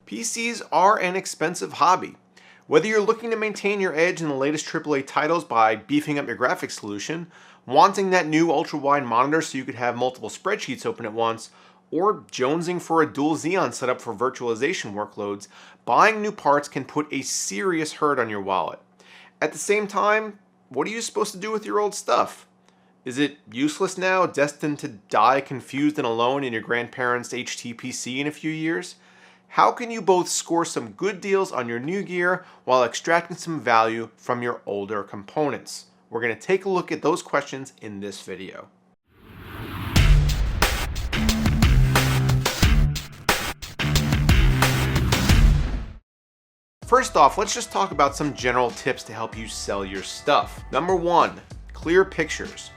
PCs are an expensive hobby. Whether you're looking to maintain your edge in the latest AAA titles by beefing up your graphics solution, wanting that new ultra-wide monitor so you could have multiple spreadsheets open at once, or jonesing for a dual Xeon setup for virtualization workloads, buying new parts can put a serious hurt on your wallet. At the same time, what are you supposed to do with your old stuff? Is it useless now, destined to die confused and alone in your grandparents' HTPC in a few years? How can you both score some good deals on your new gear while extracting some value from your older components? We're going to take a look at those questions in this video. First off, let's just talk about some general tips to help you sell your stuff. Number one, clear pictures.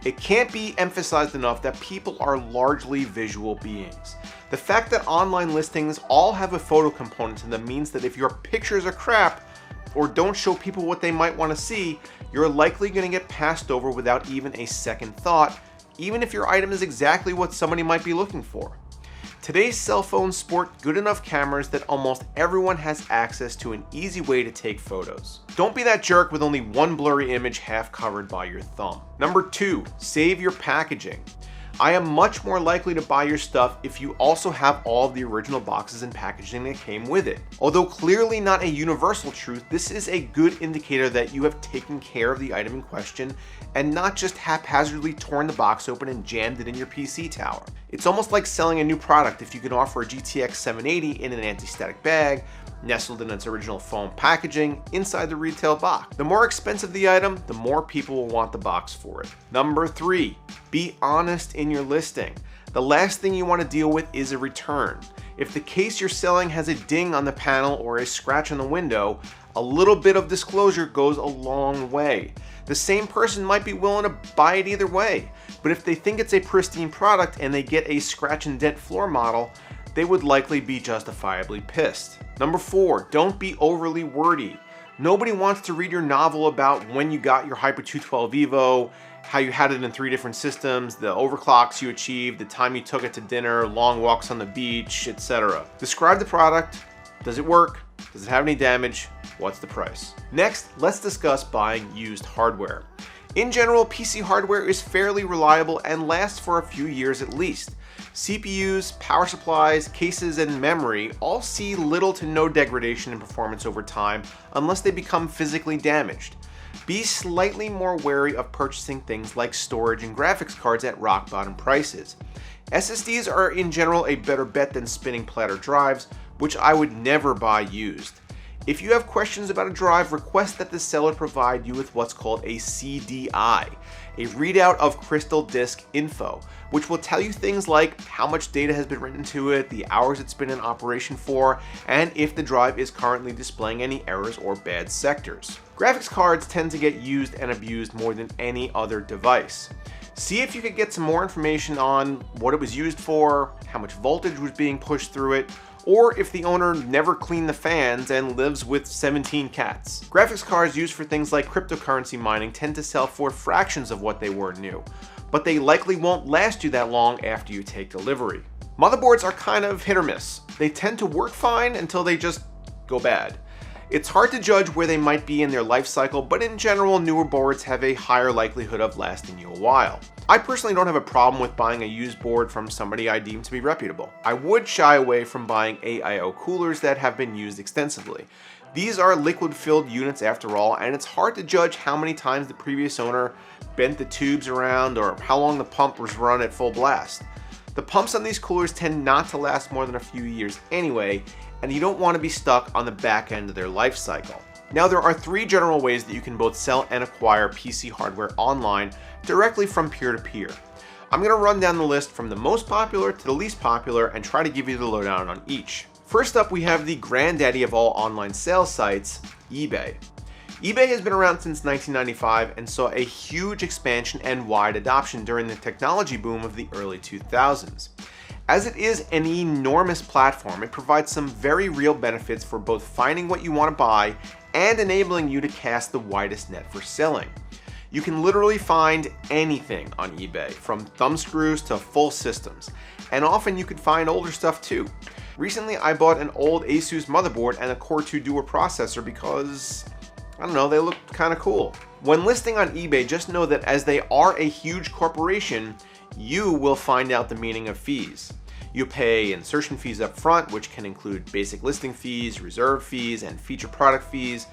It can't be emphasized enough that people are largely visual beings. The fact that online listings all have a photo component to them means that if your pictures are crap or don't show people what they might want to see, you're likely going to get passed over without even a second thought, even if your item is exactly what somebody might be looking for. Today's cell phones sport good enough cameras that almost everyone has access to an easy way to take photos. Don't be that jerk with only one blurry image half covered by your thumb. Number two, save your packaging. I am much more likely to buy your stuff if you also have all of the original boxes and packaging that came with it. Although clearly not a universal truth, this is a good indicator that you have taken care of the item in question and not just haphazardly torn the box open and jammed it in your PC tower. It's almost like selling a new product if you can offer a GTX 780 in an anti-static bag, nestled in its original foam packaging inside the retail box. The more expensive the item, the more people will want the box for it. Number three, be honest in your listing. The last thing you want to deal with is a return. If the case you're selling has a ding on the panel or a scratch on the window, a little bit of disclosure goes a long way. The same person might be willing to buy it either way, but if they think it's a pristine product and they get a scratch and dent floor model, they would likely be justifiably pissed. Number four, don't be overly wordy. Nobody wants to read your novel about when you got your Hyper 212 Evo, how you had it in 3 different systems, the overclocks you achieved, the time you took it to dinner, long walks on the beach, etc. Describe the product. Does it work? Does it have any damage? What's the price? Next, let's discuss buying used hardware. In general, PC hardware is fairly reliable and lasts for a few years at least. CPUs, power supplies, cases, and memory all see little to no degradation in performance over time unless they become physically damaged. Be slightly more wary of purchasing things like storage and graphics cards at rock bottom prices. SSDs are in general a better bet than spinning platter drives, which I would never buy used. If you have questions about a drive, request that the seller provide you with what's called a CDI, a readout of crystal disk info, which will tell you things like how much data has been written to it, the hours it's been in operation for, and if the drive is currently displaying any errors or bad sectors. Graphics cards tend to get used and abused more than any other device. See if you could get some more information on what it was used for, how much voltage was being pushed through it, or if the owner never cleaned the fans and lives with 17 cats. Graphics cards used for things like cryptocurrency mining tend to sell for fractions of what they were new, but they likely won't last you that long after you take delivery. Motherboards are kind of hit or miss. They tend to work fine until they just go bad. It's hard to judge where they might be in their life cycle, but in general, newer boards have a higher likelihood of lasting you a while. I personally don't have a problem with buying a used board from somebody I deem to be reputable. I would shy away from buying AIO coolers that have been used extensively. These are liquid-filled units after all, and it's hard to judge how many times the previous owner bent the tubes around or how long the pump was run at full blast. The pumps on these coolers tend not to last more than a few years anyway, and you don't want to be stuck on the back end of their life cycle. Now, there are 3 general ways that you can both sell and acquire PC hardware online directly from peer-to-peer. I'm going to run down the list from the most popular to the least popular and try to give you the lowdown on each. First up, we have the granddaddy of all online sales sites, eBay. eBay has been around since 1995 and saw a huge expansion and wide adoption during the technology boom of the early 2000s. As it is an enormous platform, it provides some very real benefits for both finding what you want to buy and enabling you to cast the widest net for selling. You can literally find anything on eBay, from thumb screws to full systems, and often you can find older stuff too. Recently, I bought an old Asus motherboard and a Core 2 Dual processor because, I don't know, they look kind of cool. When listing on eBay, just know that as they are a huge corporation, you will find out the meaning of fees. You pay insertion fees up front, which can include basic listing fees, reserve fees, and feature product fees.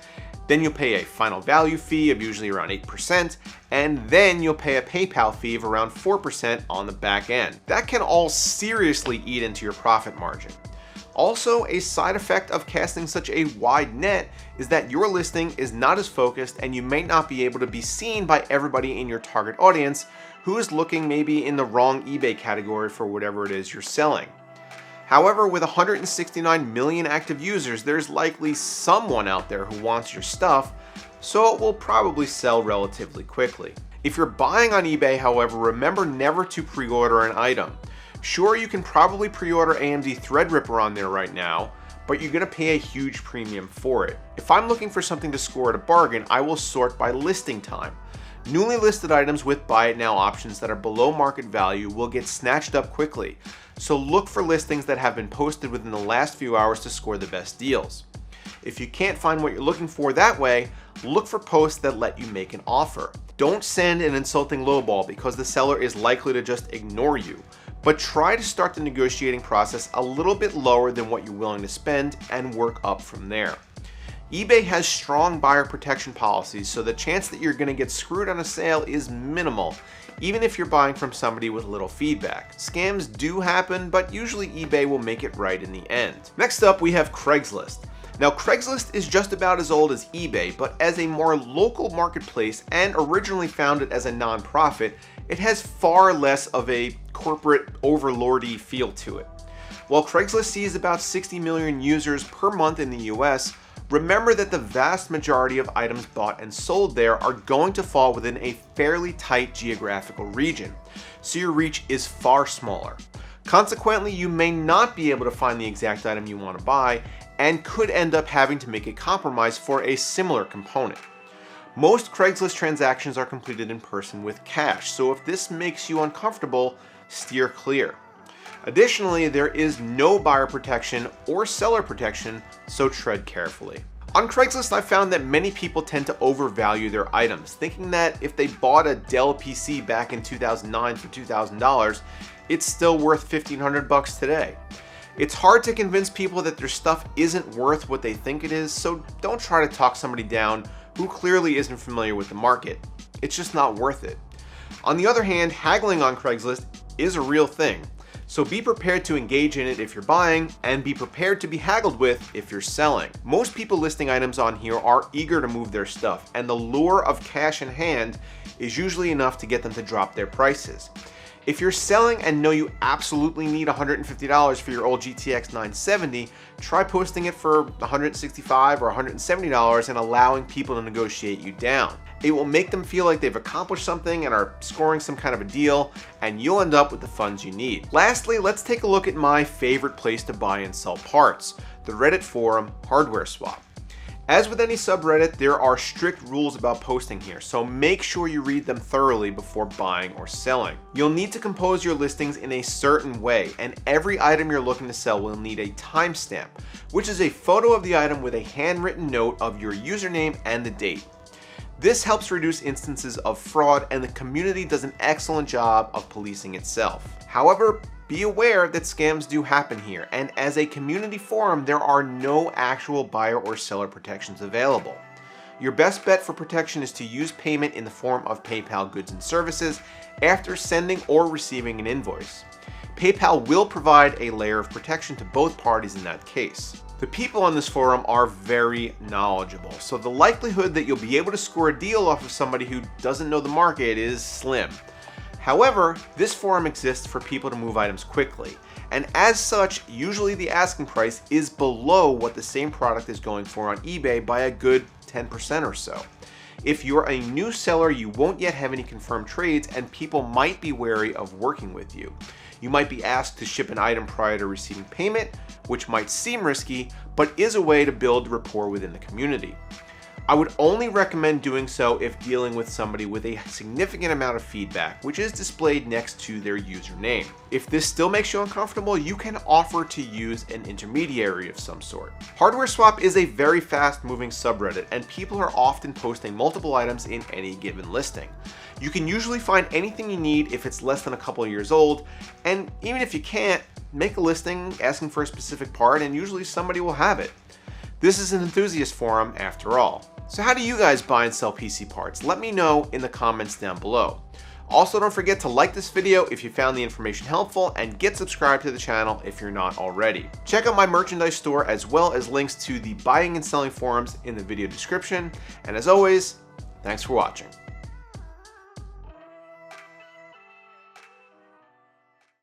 Then you'll pay a final value fee of usually around 8%, and then you'll pay a PayPal fee of around 4% on the back end. That can all seriously eat into your profit margin. Also, a side effect of casting such a wide net is that your listing is not as focused and you may not be able to be seen by everybody in your target audience who is looking maybe in the wrong eBay category for whatever it is you're selling. However, with 169 million active users, there's likely someone out there who wants your stuff, so it will probably sell relatively quickly. If you're buying on eBay, however, remember never to pre-order an item. Sure, you can probably pre-order AMD Threadripper on there right now, but you're gonna pay a huge premium for it. If I'm looking for something to score at a bargain, I will sort by listing time. Newly listed items with buy it now options that are below market value will get snatched up quickly, so look for listings that have been posted within the last few hours to score the best deals. If you can't find what you're looking for that way, look for posts that let you make an offer. Don't send an insulting lowball because the seller is likely to just ignore you, but try to start the negotiating process a little bit lower than what you're willing to spend and work up from there. eBay has strong buyer protection policies, so the chance that you're going to get screwed on a sale is minimal, even if you're buying from somebody with little feedback. Scams do happen, but usually eBay will make it right in the end. Next up, we have Craigslist. Now, Craigslist is just about as old as eBay, but as a more local marketplace and originally founded as a non-profit, it has far less of a corporate overlordy feel to it. While Craigslist sees about 60 million users per month in the US, remember that the vast majority of items bought and sold there are going to fall within a fairly tight geographical region, so your reach is far smaller. Consequently, you may not be able to find the exact item you want to buy and could end up having to make a compromise for a similar component. Most Craigslist transactions are completed in person with cash, so if this makes you uncomfortable, steer clear. Additionally, there is no buyer protection or seller protection, so tread carefully. On Craigslist, I found that many people tend to overvalue their items, thinking that if they bought a Dell PC back in 2009 for $2,000, it's still worth $1,500 today. It's hard to convince people that their stuff isn't worth what they think it is, so don't try to talk somebody down who clearly isn't familiar with the market. It's just not worth it. On the other hand, haggling on Craigslist is a real thing. So be prepared to engage in it if you're buying, and be prepared to be haggled with if you're selling. Most people listing items on here are eager to move their stuff, and the lure of cash in hand is usually enough to get them to drop their prices. If you're selling and know you absolutely need $150 for your old GTX 970, try posting it for $165 or $170 and allowing people to negotiate you down. It will make them feel like they've accomplished something and are scoring some kind of a deal, and you'll end up with the funds you need. Lastly, let's take a look at my favorite place to buy and sell parts, the Reddit forum HardwareSwap. As with any subreddit, there are strict rules about posting here, so make sure you read them thoroughly before buying or selling. You'll need to compose your listings in a certain way, and every item you're looking to sell will need a timestamp, which is a photo of the item with a handwritten note of your username and the date. This helps reduce instances of fraud, and the community does an excellent job of policing itself. However, be aware that scams do happen here, and as a community forum, there are no actual buyer or seller protections available. Your best bet for protection is to use payment in the form of PayPal goods and services after sending or receiving an invoice. PayPal will provide a layer of protection to both parties in that case. The people on this forum are very knowledgeable, so the likelihood that you'll be able to score a deal off of somebody who doesn't know the market is slim. However, this forum exists for people to move items quickly, and as such, usually the asking price is below what the same product is going for on eBay by a good 10% or so. If you're a new seller, you won't yet have any confirmed trades, and people might be wary of working with you. You might be asked to ship an item prior to receiving payment, which might seem risky, but is a way to build rapport within the community. I would only recommend doing so if dealing with somebody with a significant amount of feedback, which is displayed next to their username. If this still makes you uncomfortable, you can offer to use an intermediary of some sort. HardwareSwap is a very fast-moving subreddit, and people are often posting multiple items in any given listing. You can usually find anything you need if it's less than a couple of years old, and even if you can't, make a listing asking for a specific part and usually somebody will have it. This is an enthusiast forum after all. So how do you guys buy and sell PC parts? Let me know in the comments down below. Also, don't forget to like this video if you found the information helpful, and get subscribed to the channel if you're not already. Check out my merchandise store as well as links to the buying and selling forums in the video description. And as always, thanks for watching.